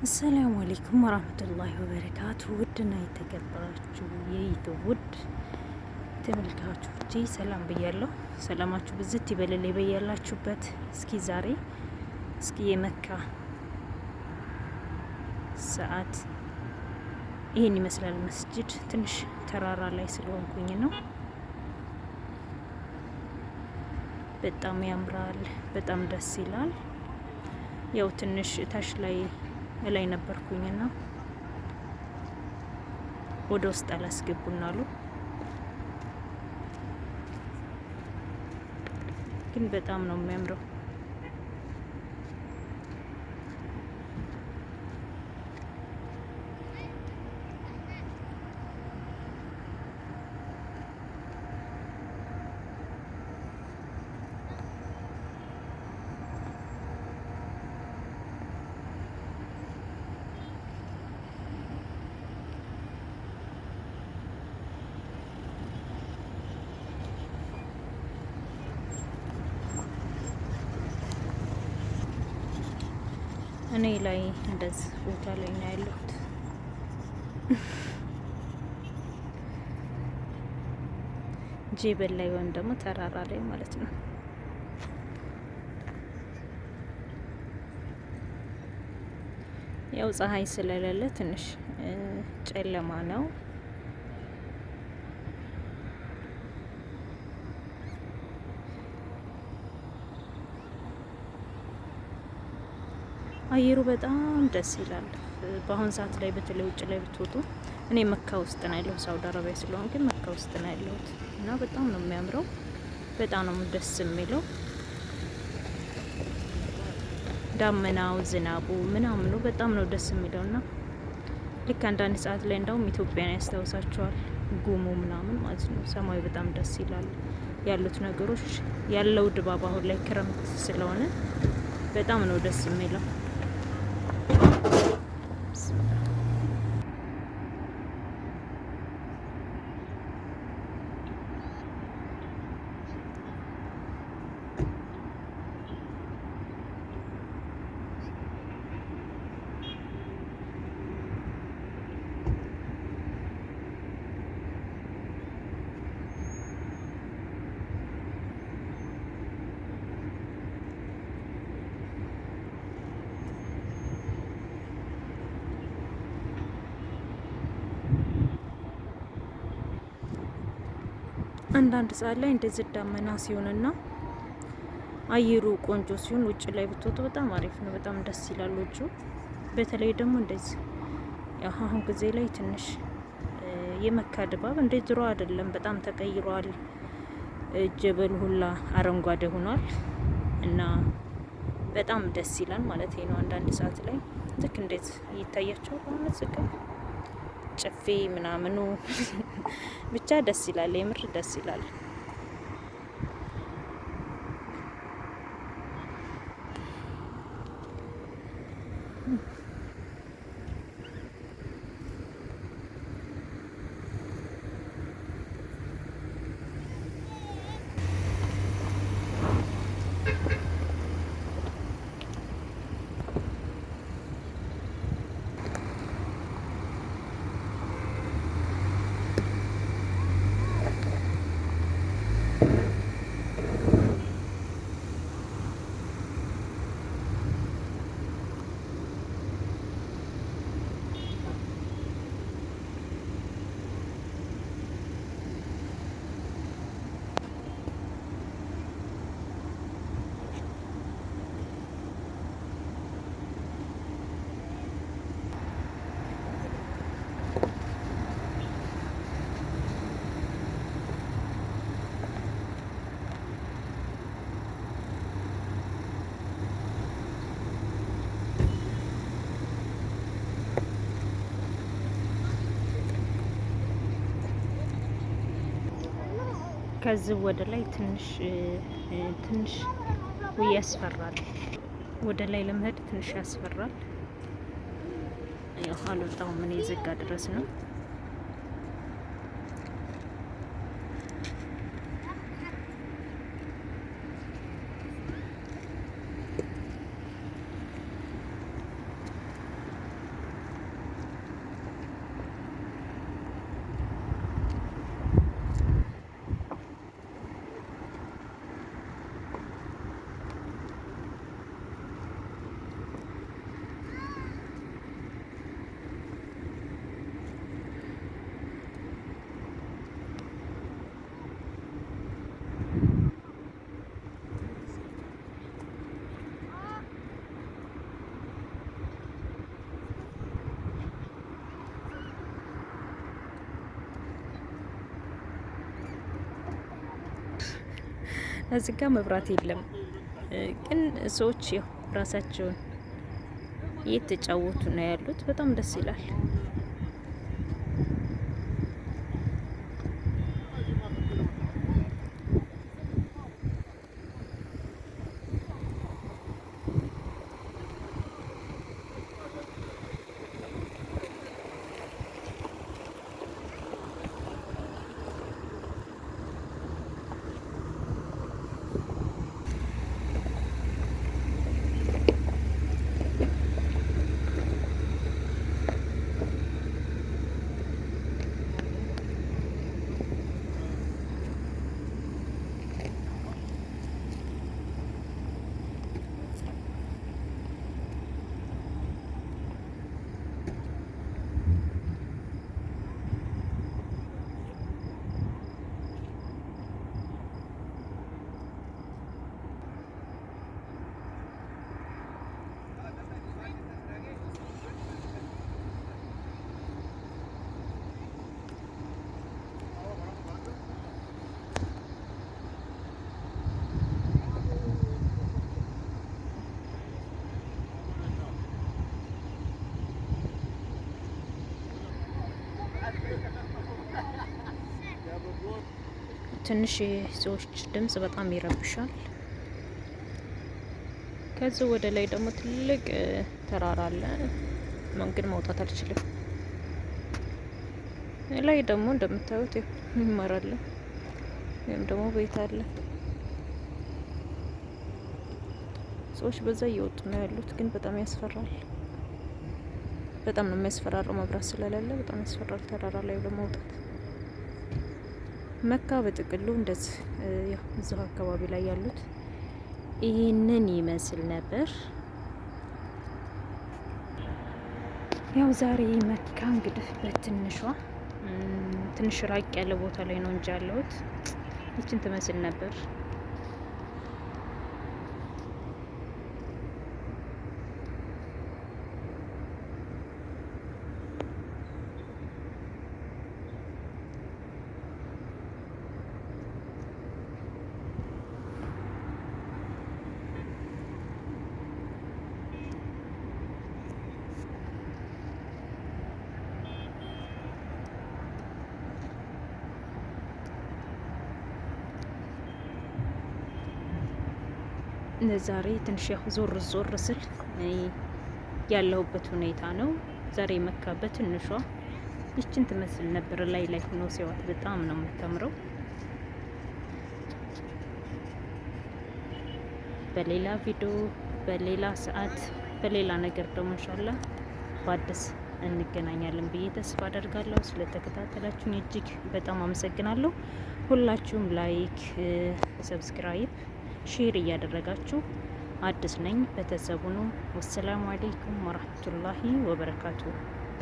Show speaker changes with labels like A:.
A: አሰላሙ አለይኩም ወራህመቱላሂ ወበረካቱ። ውድና የተከበራችሁ የዩቲዩብ ውድ ተመልካቾቼ ሰላም ብያለሁ። ሰላማችሁ ብዝት ይበልልኝ በያላችሁበት። ዛሬ የመካ ሰዓት ይሄን ይመስላል። መስጂድ ትንሽ ተራራ ላይ ስለሆንኩኝ ነው። በጣም ያምራል፣ በጣም ደስ ይላል። ያው ትንሽ ታች ላይ ነበርኩኝና ወደ ውስጥ አላስገቡናሉ። ግን በጣም ነው የሚያምረው። እኔ ላይ እንደዚህ ቦታ ላይ ነው ያለሁት። ጀበል ላይ ወይም ደግሞ ተራራ ላይ ማለት ነው። ያው ፀሐይ ስለሌለ ትንሽ ጨለማ ነው። አየሩ በጣም ደስ ይላል። በአሁን ሰዓት ላይ በተለይ ውጭ ላይ ብትወጡ፣ እኔ መካ ውስጥ ነው ያለሁት፣ ሳውዲ አረቢያ ስለሆን ግን መካ ውስጥ ነው ያለሁት እና በጣም ነው የሚያምረው፣ በጣም ነው ደስ የሚለው። ዳመናው፣ ዝናቡ ምናምኑ በጣም ነው ደስ የሚለው እና ልክ አንዳንድ ሰዓት ላይ እንዳውም ኢትዮጵያን ያስታውሳቸዋል፣ ጉሙ ምናምን ማለት ነው። ሰማዩ በጣም ደስ ይላል። ያሉት ነገሮች ያለው ድባብ አሁን ላይ ክረምት ስለሆነ በጣም ነው ደስ የሚለው። አንዳንድ ሰዓት ላይ እንደዚህ ዳመና ሲሆንና አየሩ ቆንጆ ሲሆን ውጭ ላይ ብትወጡ በጣም አሪፍ ነው። በጣም ደስ ይላል ውጭ። በተለይ ደግሞ እንደዚህ አሁን ጊዜ ላይ ትንሽ የመካ ድባብ እንደ ድሮ አይደለም፣ በጣም ተቀይሯል። ጀበል ሁላ አረንጓዴ ሆኗል እና በጣም ደስ ይላል ማለት ነው። አንዳንድ ሰዓት ላይ ልክ እንዴት ይታያቸው ማለት ጨፌ ምናምኑ ብቻ ደስ ይላል። የምር ደስ ይላል። ከዚህ ወደ ላይ ትንሽ ያስፈራል። ወደ ላይ ለመሄድ ትንሽ ያስፈራል። ያው አልወጣሁም እኔ ዘጋ ድረስ ነው። እዚህ ጋር መብራት የለም፣ ግን ሰዎች ያው ራሳቸውን እየተጫወቱ ነው ያሉት። በጣም ደስ ይላል። ትንሽ የሰዎች ድምጽ በጣም ይረብሻል። ከዚህ ወደ ላይ ደግሞ ትልቅ ተራራ አለ። መንገድ መውጣት አልችልም። ላይ ደግሞ እንደምታዩት ይመራል ወይም ደግሞ ቤት አለ። ሰዎች በዛ እየወጡ ነው ያሉት፣ ግን በጣም ያስፈራል። በጣም ነው የሚያስፈራረው። መብራት ስለሌለ በጣም ያስፈራል ተራራ ላይ ለመውጣት። መካ በጥቅሉ እንደዚህ ያው እዛው አካባቢ ላይ ያሉት ይህንን ይመስል ነበር። ያው ዛሬ መካ እንግዲህ በትንሿ ትንሽ ራቅ ያለ ቦታ ላይ ነው እንጂ ያለሁት ይችን ትመስል ነበር። ዛሬ ትንሽ ያው ዞር ዞር ስል ያለሁበት ሁኔታ ነው። ዛሬ መካ በትንሿ ይችን ትመስል ነበር። ላይ ሆኖ ሲዋት በጣም ነው የምታምረው። በሌላ ቪዲዮ፣ በሌላ ሰዓት፣ በሌላ ነገር ደግሞ ኢንሻአላህ በአዲስ እንገናኛለን ብዬ ተስፋ አደርጋለሁ። ስለተከታተላችሁኝ እጅግ በጣም አመሰግናለሁ። ሁላችሁም ላይክ፣ ሰብስክራይብ፣ ሼር እያደረጋችሁ አዲስ ነኝ ቤተሰቡ ነው። ወሰላሙ አለይኩም ወራህመቱላሂ ወበረካቱ።